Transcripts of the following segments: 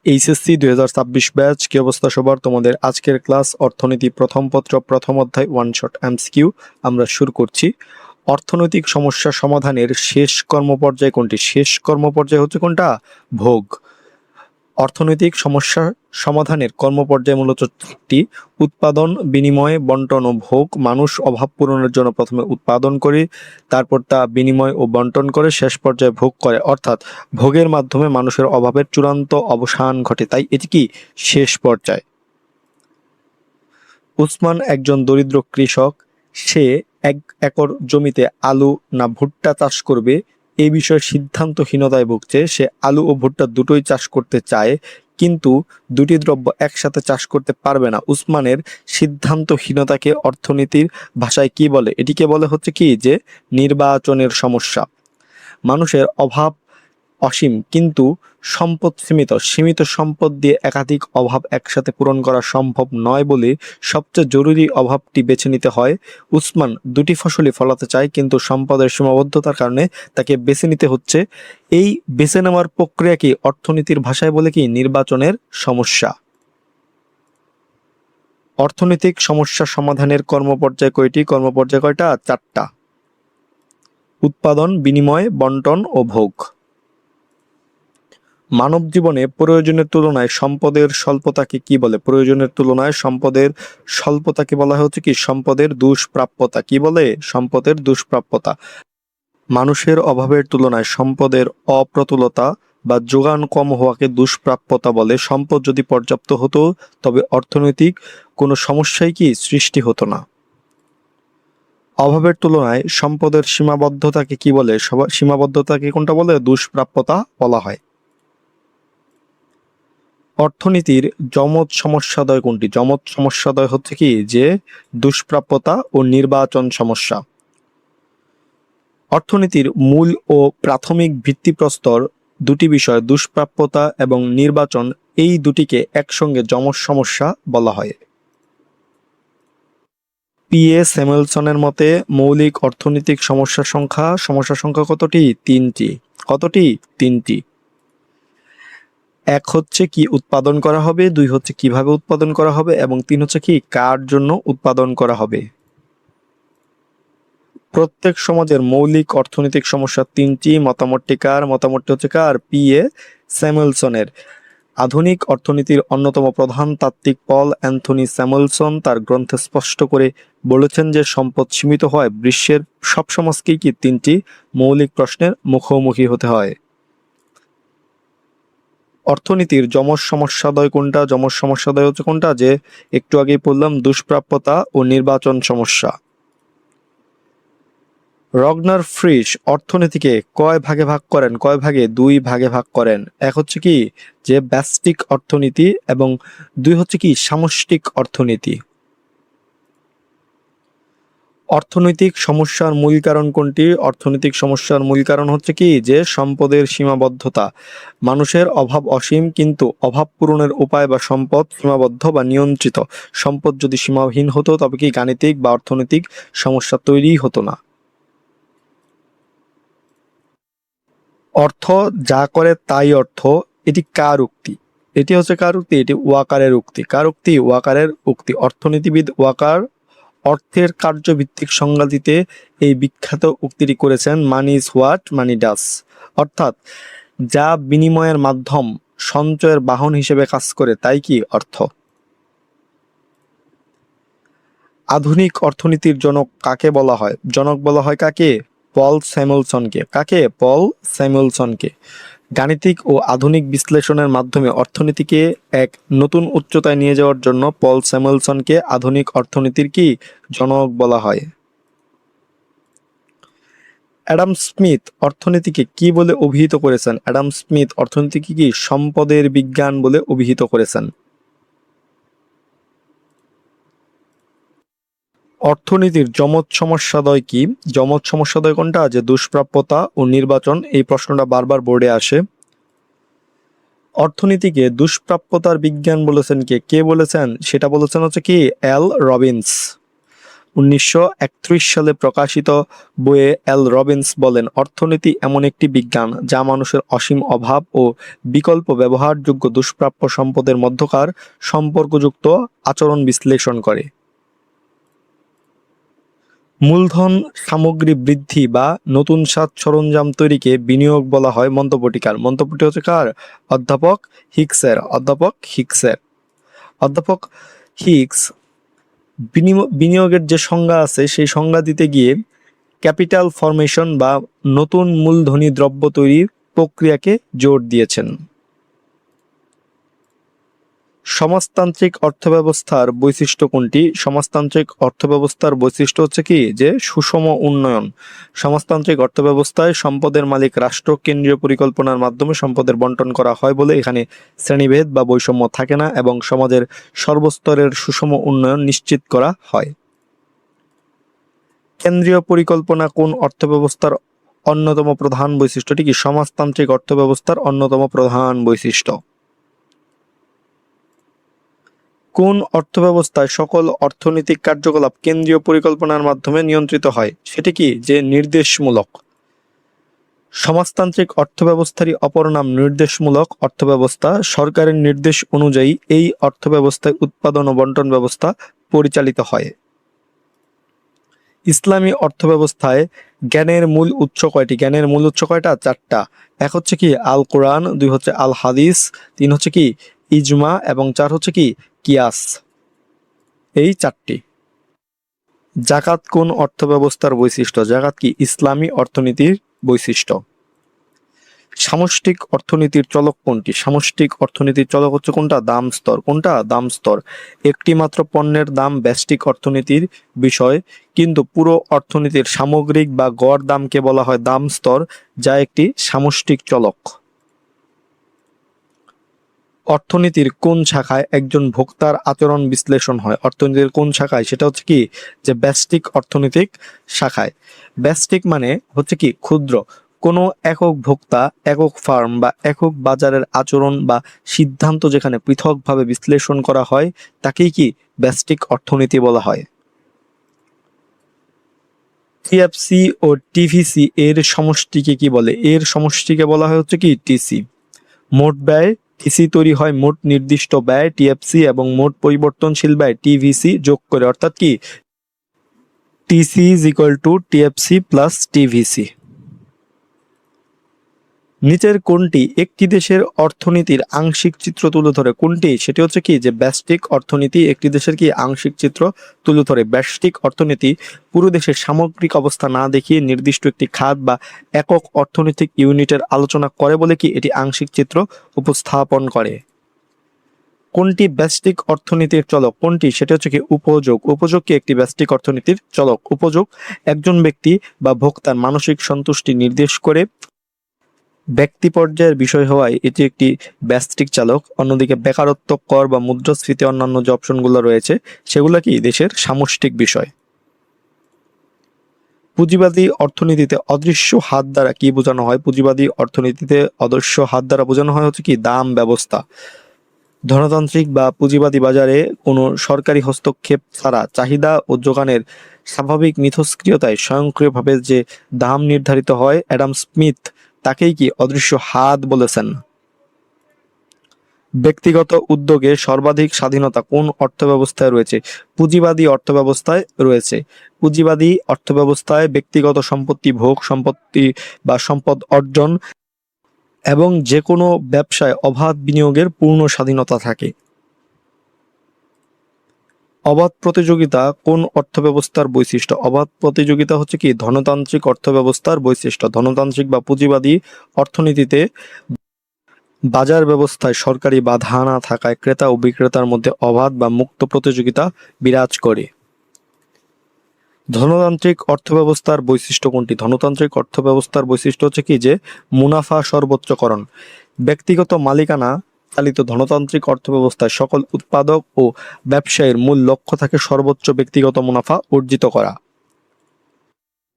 HSC 2026 batch, কি অবস্থা সবার? তোমাদের আজকের ক্লাস অর্থনীতি প্রথম পত্র প্রথম অধ্যায় ওয়ান শট এমসিকিউ আমরা শুরু করছি। অর্থনৈতিক সমস্যা সমাধানের শেষ কর্মপর্যায় কোনটি? শেষ কর্মপর্যায় হচ্ছে কোনটা? ভোগ। অর্থনৈতিক সমস্যা সমাধানের কর্মপর্যায় মূলত চারটি: উৎপাদন, বিনিময়, বন্টন ও ভোগ। মানুষ অভাব পূরণের জন্য প্রথমে উৎপাদন করে, তারপর তা বিনিময় ও বন্টন করে, শেষ পর্যায়ে ভোগ করে, অর্থাৎ ভোগের মাধ্যমে মানুষের অভাবের চূড়ান্ত অবসান ঘটে। তাই এটি কি? শেষ পর্যায়। উসমান একজন দরিদ্র কৃষক। সে 1 একর জমিতে আলু না ভুট্টা চাষ করবে এই বিষয়ে সিদ্ধান্তহীনতায় ভুগছে। সে আলু ও ভুট্টা দুটোই চাষ করতে চায়, কিন্তু দুটি দ্রব্য একসাথে চাষ করতে পারবে না। উসমানের সিদ্ধান্তহীনতাকে অর্থনীতির ভাষায় কি বলে? এটিকে বলে হচ্ছে কি যে নির্বাচনের সমস্যা। মানুষের অভাব অসীম, কিন্তু সম্পদ সীমিত। সীমিত সম্পদ দিয়ে একাধিক অভাব একসাথে পূরণ করা সম্ভব নয় বলে সবচেয়ে জরুরি অভাবটি বেছে নিতে হয়। উসমান দুটি ফসলই ফলাতে চায়, কিন্তু সম্পদের সীমাবদ্ধতার কারণে তাকে বেছে নিতে হচ্ছে। এই বেছে নেওয়ার প্রক্রিয়াকে অর্থনীতির ভাষায় বলে কি? নির্বাচনের সমস্যা। অর্থনৈতিক সমস্যা সমাধানের কর্মপর্যায় কয়টি? কর্মপর্যায় কয়টা? 4টা: উৎপাদন, বিনিময়, বন্টন ও ভোগ। মানব জীবনে প্রয়োজনের তুলনায় সম্পদের স্বল্পতাকে কি বলে? প্রয়োজনের তুলনায় সম্পদের স্বল্পতাকে বলা হচ্ছে কি? সম্পদের দুষ্প্রাপ্যতা। কি বলে? সম্পদের দুষ্প্রাপ্যতা। মানুষের অভাবের তুলনায় সম্পদের অপ্রতুলতা বা যোগান কম হওয়াকে দুষ্প্রাপ্যতা বলে। সম্পদ যদি পর্যাপ্ত হতো তবে অর্থনৈতিক কোনো সমস্যাই কি সৃষ্টি হতো না। অভাবের তুলনায় সম্পদের সীমাবদ্ধতাকে কি বলে? সীমাবদ্ধতাকে কোনটা বলে? দুষ্প্রাপ্যতা বলা হয়। অর্থনীতির যমজ সমস্যাদ্বয় কোনটি? যমজ সমস্যাদ্বয় হচ্ছে কি? যে দুষ্প্রাপ্যতা ও নির্বাচন সমস্যা। অর্থনীতির মূল ও প্রাথমিক ভিত্তিপ্রস্তর দুটি বিষয়, দুষ্প্রাপ্যতা এবং নির্বাচন, এই দুটিকে একসঙ্গে যমজ সমস্যা বলা হয়। পি.এ. স্যামুয়েলসনের মতে মৌলিক অর্থনৈতিক সমস্যা সংখ্যা কতটি? 3টি। কতটি? 3টি। 1 হচ্ছে কি উৎপাদন করা হবে, 2 হচ্ছে কিভাবে উৎপাদন করা হবে, এবং 3 হচ্ছে কি কার জন্য উৎপাদন করা হবে। প্রত্যেক সমাজের মৌলিক অর্থনৈতিক সমস্যা 3টি। মতামতটি কার? মতামতটি হচ্ছে কার? পি.এ. স্যামুয়েলসনের। আধুনিক অর্থনীতির অন্যতম প্রধান তাত্ত্বিক পল অ্যান্থনি স্যামুয়েলসন তার গ্রন্থে স্পষ্ট করে বলেছেন যে সম্পদ সীমিত হয় বিশ্বের সব সমাজকেই কি 3টি মৌলিক প্রশ্নের মুখোমুখি হতে হয়। অর্থনীতির যমজ সমস্যাদ্বয় কোনটা? যমজ সমস্যাদ্বয় হচ্ছে কোনটা? যে একটু আগেই বললাম, দুষ্প্রাপ্যতা ও নির্বাচন সমস্যা। রগনার ফ্রিশ অর্থনীতিকে কয় ভাগে ভাগ করেন? কয় ভাগে? 2 ভাগে ভাগ করেন। 1 হচ্ছে কি যে ব্যষ্টিক অর্থনীতি এবং 2 হচ্ছে কি সামষ্টিক অর্থনীতি। অর্থনৈতিক সমস্যার মূল কারণ কোনটি? অর্থনৈতিক সমস্যার মূল কারণ হচ্ছে কি যে সম্পদের সীমাবদ্ধতা। মানুষের অভাব অসীম, কিন্তু অভাব পূরণের উপায় বা সম্পদ সীমাবদ্ধ বা নিয়ন্ত্রিত। সম্পদ যদি সীমাহীন হতো তবে কি গাণিতিক বা অর্থনৈতিক সমস্যা তৈরি হতো না। অর্থ যা করে তাই অর্থ, এটি কার উক্তি? এটি হচ্ছে কার উক্তি? এটি ওয়াকারের উক্তি। কার উক্তি? ওয়াকারের উক্তি। অর্থনীতিবিদ ওয়াকার অর্থের কার্যভিত্তিক সংজ্ঞা দিতে এই বিখ্যাত উক্তিটি করেছেন, মানি ইজ হোয়াট মানি ডাস। অর্থাৎ যা বিনিময়ের মাধ্যম, সঞ্চয়ের বাহন হিসেবে কাজ করে তাই কি অর্থ। আধুনিক অর্থনীতির জনক কাকে বলা হয়? জনক বলা হয় কাকে? পল স্যামুয়েলসনকে। কাকে? পল স্যামুয়েলসনকে। গাণিতিক ও আধুনিক বিশ্লেষণের মাধ্যমে অর্থনীতিকে এক নতুন উচ্চতায় নিয়ে যাওয়ার জন্য পল স্যামুয়েলসনকে আধুনিক অর্থনীতির কি জনক বলা হয়। অ্যাডাম স্মিথ অর্থনীতিকে কি বলে অভিহিত করেছেন? অ্যাডাম স্মিথ অর্থনীতিকে কি সম্পদের বিজ্ঞান বলে অভিহিত করেছেন। অর্থনীতির যমজ সমস্যাদ্বয় কি? যমজ সমস্যাদ্বয় কোনটা? যে দুষ্প্রাপ্যতা ও নির্বাচন। এই প্রশ্নটা বারবার বোর্ডে আসে। অর্থনীতিকে দুষ্প্রাপ্যতার বিজ্ঞান বলেছেন কে? কে বলেছেন? সেটা বলেছেন হচ্ছে কি এল রবিনস। 1931 সালে প্রকাশিত বইয়ে এল রবিন্স বলেন, অর্থনীতি এমন একটি বিজ্ঞান যা মানুষের অসীম অভাব ও বিকল্প ব্যবহারযোগ্য দুষ্প্রাপ্য সম্পদের মধ্যকার সম্পর্কযুক্ত আচরণ বিশ্লেষণ করে। মূলধন সামগ্রী বৃদ্ধি বা নতুন সাজ সরঞ্জাম তৈরিকে বিনিয়োগ বলা হয়। মন্তব্যটি কার? মন্তব্যটি হচ্ছে কার? অধ্যাপক হিক্সের। অধ্যাপক হিক্স বিনিয়োগের যে সংজ্ঞা আছে সেই সংজ্ঞা দিতে গিয়ে ক্যাপিটাল ফরমেশন বা নতুন মূলধনী দ্রব্য তৈরির প্রক্রিয়াকে জোর দিয়েছেন। সমাজতান্ত্রিক অর্থব্যবস্থার বৈশিষ্ট্য কোনটি? সমাজতান্ত্রিক অর্থব্যবস্থার বৈশিষ্ট্য হচ্ছে কি যে সুষম উন্নয়ন। সমাজতান্ত্রিক অর্থব্যবস্থায় সম্পদের মালিক রাষ্ট্র, কেন্দ্রীয় পরিকল্পনার মাধ্যমে সম্পদের বন্টন করা হয় বলে এখানে শ্রেণীভেদ বা বৈষম্য থাকে না এবং সমাজের সর্বস্তরের সুষম উন্নয়ন নিশ্চিত করা হয়। কেন্দ্রীয় পরিকল্পনা কোন অর্থব্যবস্থার অন্যতম প্রধান বৈশিষ্ট্যটি কি? সমাজতান্ত্রিক অর্থব্যবস্থার অন্যতম প্রধান বৈশিষ্ট্য। কোন অর্থব্যবস্থায় সকল অর্থনৈতিক কার্যকলাপ কেন্দ্রীয় পরিকল্পনার মাধ্যমে নিয়ন্ত্রিত হয়? সেটি কি? যে নির্দেশমূলক। সমাজতান্ত্রিক অর্থব্যবস্থারই অপর নাম নির্দেশমূলক অর্থব্যবস্থা। সরকারের নির্দেশ অনুযায়ী এই অর্থব্যবস্থায় উৎপাদন ও বন্টন ব্যবস্থা পরিচালিত হয়। ইসলামী অর্থব্যবস্থায় জ্ঞানের মূল উৎস কয়টি? জ্ঞানের মূল উৎস কয়টা? 4টা। এক হচ্ছে কি আল কোরআন, 2 হচ্ছে আল হাদিস, 3 হচ্ছে কি ইজমা এবং 4 হচ্ছে কি কিয়াস। এই 4টি। জাকাত কোন অর্থব্যবস্থার বৈশিষ্ট্য? জাকাত কি? ইসলামী অর্থনীতির বৈশিষ্ট্য। সামষ্টিক অর্থনীতির চলক কোনটি? সামষ্টিক অর্থনীতির চলক হচ্ছে কোনটা? দাম স্তর। কোনটা? দাম স্তর। একটি মাত্র পণ্যের দাম ব্যষ্টিক অর্থনীতির বিষয়, কিন্তু পুরো অর্থনীতির সামগ্রিক বা গড় দামকে বলা হয় দাম স্তর, যা একটি সামষ্টিক চলক। অর্থনীতির কোন শাখায় একজন ভোক্তার আচরণ বিশ্লেষণ হয়? অর্থনীতির কোন শাখায়? সেটা হচ্ছে কি যে ব্যষ্টিক অর্থনৈতিক শাখায়। ব্যষ্টিক মানে হচ্ছে কি ক্ষুদ্র। কোনো একক ভোক্তা, একক ফার্ম বা একক বাজারের আচরণ বা সিদ্ধান্ত যেখানে পৃথকভাবে বিশ্লেষণ করা হয় তাকেই কি ব্যষ্টিক অর্থনীতি বলা হয়। টিএফসি ও টিভিসি এর সমষ্টিকে কি বলে? এর সমষ্টিকে বলা হয় হচ্ছে কি টিসি। মোট ব্যয় টিসি তৈরি হয় মোট নির্দিষ্ট ব্যয় টিএফসি এবং মোট পরিবর্তনশীল ব্যয় টিভিসি যোগ করে, অর্থাৎ কি TC is equal to TFC plus TVC. নিচের কোনটি একটি দেশের অর্থনীতির আংশিক চিত্র তুলে ধরে? কোনটি? সেটি হচ্ছে কি যে ব্যষ্টিক অর্থনীতি একটি দেশের কি আংশিক চিত্র তুলে ধরে। ব্যষ্টিক অর্থনীতি পুরো দেশের সামগ্রিক অবস্থা না দেখিয়ে নির্দিষ্ট একটি খাত বা একক অর্থনৈতিক ইউনিটের আলোচনা করে বলে কি এটি আংশিক চিত্র উপস্থাপন করে। কোনটি ব্যষ্টিক অর্থনীতির চলক? কোনটি? সেটা হচ্ছে কি উপযোগ। উপযোগ কি একটি ব্যষ্টিক অর্থনীতির চলক। উপযোগ একজন ব্যক্তি বা ভোক্তার মানসিক সন্তুষ্টি নির্দেশ করে ব্যক্তি পর্যায়ের বিষয় হওয়ায় এটি একটি ব্যষ্টিক চালক। অন্যদিকে বেকারত্ব, কর বা মুদ্রাস্ফীতি অন্যান্য যে অপশনগুলো রয়েছে সেগুলো কি দেশের সামষ্টিক বিষয়। পুঁজিবাদী অর্থনীতিতে অদৃশ্য হাত দ্বারা কি বোঝানো হয়? পুঁজিবাদী অর্থনীতিতে অদৃশ্য হাত দ্বারা বোঝানো হয় হচ্ছে কি দাম ব্যবস্থা। ধনতান্ত্রিক বা পুঁজিবাদী বাজারে কোনো সরকারি হস্তক্ষেপ ছাড়া চাহিদা ও যোগানের স্বাভাবিক মিথস্ক্রিয়তায় স্বয়ংক্রিয়ভাবে যে দাম নির্ধারিত হয়, অ্যাডাম স্মিথ তাকেই কি অদৃশ্য হাত বলেছেন। ব্যক্তিগত উদ্যোগে সর্বাধিক স্বাধীনতা কোন অর্থব্যবস্থায় রয়েছে? পুঁজিবাদী অর্থব্যবস্থায় রয়েছে। পুঁজিবাদী অর্থব্যবস্থায় ব্যক্তিগত সম্পত্তি ভোগ, সম্পত্তি বা সম্পদ অর্জন এবং যে কোনো ব্যবসায় অবাধ বিনিয়োগের পূর্ণ স্বাধীনতা থাকে। অবাধ প্রতিযোগিতা কোন অর্থব্যবস্থার বৈশিষ্ট্য? অবাধ প্রতিযোগিতা হচ্ছে কি ধনতান্ত্রিক অর্থব্যবস্থার বৈশিষ্ট্য। ধনতান্ত্রিক বা পুঁজিবাদী অর্থনীতিতে বাজার ব্যবস্থায় সরকারি বাধা না থাকায় ক্রেতা ও বিক্রেতার মধ্যে অবাধ বা মুক্ত প্রতিযোগিতা বিরাজ করে। ধনতান্ত্রিক অর্থব্যবস্থার বৈশিষ্ট্য কোনটি? ধনতান্ত্রিক অর্থব্যবস্থার বৈশিষ্ট্য হচ্ছে কি যে মুনাফা সর্বোচ্চকরণ। ব্যক্তিগত মালিকানা চালিত ধনতান্ত্রিক অর্থব্যবস্থায় সকল উৎপাদক ও ব্যবসায়ীর মূল লক্ষ্য থাকে সর্বোচ্চ ব্যক্তিগত মুনাফা অর্জিত করা।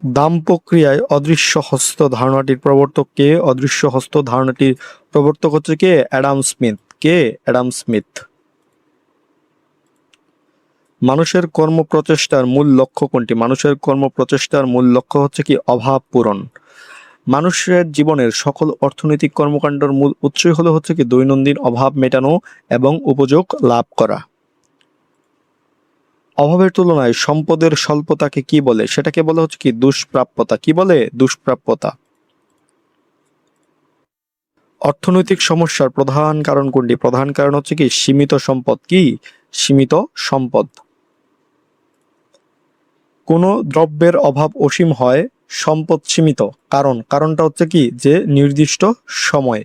দাম প্রক্রিয়ায় অদৃশ্য হস্ত ধারণাটির প্রবর্তক কে? অদৃশ্য হস্ত ধারণাটির প্রবর্তক হচ্ছে কে? Adam Smith. কে? Adam Smith. মানুষের কর্মপ্রচেষ্টার মূল লক্ষ্য কোনটি? মানুষের কর্মপ্রচেষ্টার মূল লক্ষ্য হচ্ছে কি অভাব পূরণ। মানুষের জীবনের সকল অর্থনৈতিক কর্মকাণ্ডের মূল উৎসই হচ্ছে কি দৈনন্দিন অভাব মেটানো এবং উপযোগ লাভ করা। অভাবের তুলনায় সম্পদের স্বল্পতাকে কি বলে? সেটাকে বলে হচ্ছে কি দুষ্প্রাপ্যতা। কি বলে? দুষ্প্রাপ্যতা। অর্থনৈতিক সমস্যার প্রধান কারণ কোনটি? প্রধান কারণ হচ্ছে কি সীমিত সম্পদ। কি? সীমিত সম্পদ। কোনো দ্রব্যের অভাব অসীম হয়, সম্পদ সীমিত। কারণটা হচ্ছে কি যে নির্দিষ্ট সময়।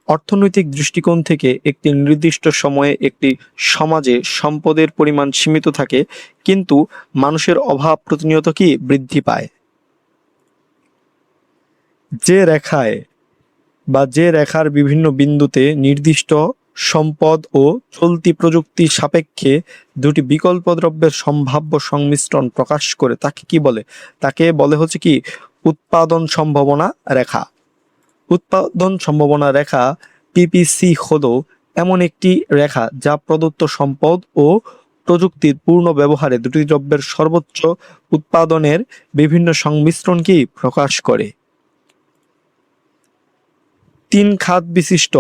অর্থনৈতিক দৃষ্টিকোণ থেকে একটি নির্দিষ্ট সময়ে একটি সমাজে সম্পদের পরিমাণ সীমিত থাকে, কিন্তু মানুষের অভাব প্রতিনিয়ত কি বৃদ্ধি পায়। যে রেখার বিভিন্ন বিন্দুতে নির্দিষ্ট সম্পদ ও চলতি প্রযুক্তি সাপেক্ষে দুটি বিকল্প দ্রব্যের সম্ভাব্য সংমিশ্রণ প্রকাশ করে তাকে কি বলে? তাকে বলে হচ্ছে কি উৎপাদন সম্ভাবনা রেখা। উৎপাদন সম্ভাবনা রেখা পিপিসি হলো এমন একটি রেখা যা প্রদত্ত সম্পদ ও প্রযুক্তির পূর্ণ ব্যবহারে দুটি দ্রব্যের সর্বোচ্চ উৎপাদনের বিভিন্ন সংমিশ্রণকেই প্রকাশ করে। তিন খাত বিশিষ্ট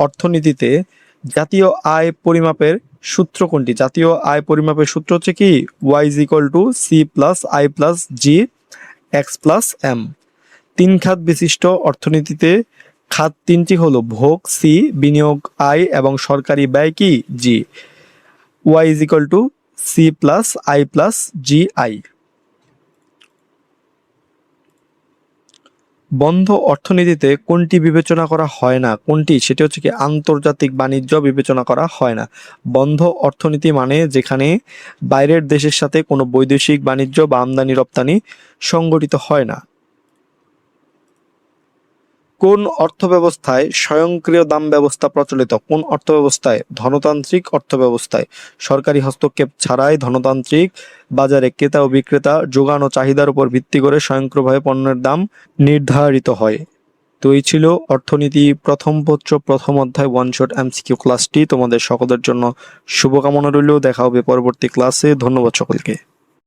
অর্থনীতিতে জাতীয় আয় পরিমাপের সূত্র কোনটি? জাতীয় আয় পরিমাপের সূত্র হচ্ছে কি y=c+i+g x+m। তিন খাত বিশিষ্ট অর্থনীতিতে খাত তিনটি হলো ভোগ সি, বিনিয়োগ আই এবং সরকারি ব্যয় কি জি। y=c+i+gi। বন্ধ অর্থনীতিতে কোনটি বিবেচনা করা হয় না? কোনটি? সেটি হচ্ছে কি আন্তর্জাতিক বাণিজ্য বিবেচনা করা হয় না। বন্ধ অর্থনীতি মানে যেখানে বাইরের দেশের সাথে কোনো বৈদেশিক বাণিজ্য বা আমদানি রপ্তানি সংগঠিত হয় না। কোন অর্থব্যবস্থায় স্বয়ংক্রিয় দাম ব্যবস্থা প্রচলিত? কোন অর্থব্যবস্থায়? ধনতান্ত্রিক অর্থব্যবস্থায়। সরকারি হস্তক্ষেপ ছাড়াই ধনতান্ত্রিক বাজারে ক্রেতা ও বিক্রেতা যোগান ও চাহিদার উপর ভিত্তি করে স্বয়ংক্রিয়ভাবে পণ্যের দাম নির্ধারিত হয়। তো এই ছিল অর্থনীতি প্রথম পত্র প্রথম অধ্যায় ওয়ান শট এমসিকিউ ক্লাসটি। তোমাদের সকলের জন্য শুভকামনা রইল। দেখা হবে পরবর্তী ক্লাসে। ধন্যবাদ সকলকে।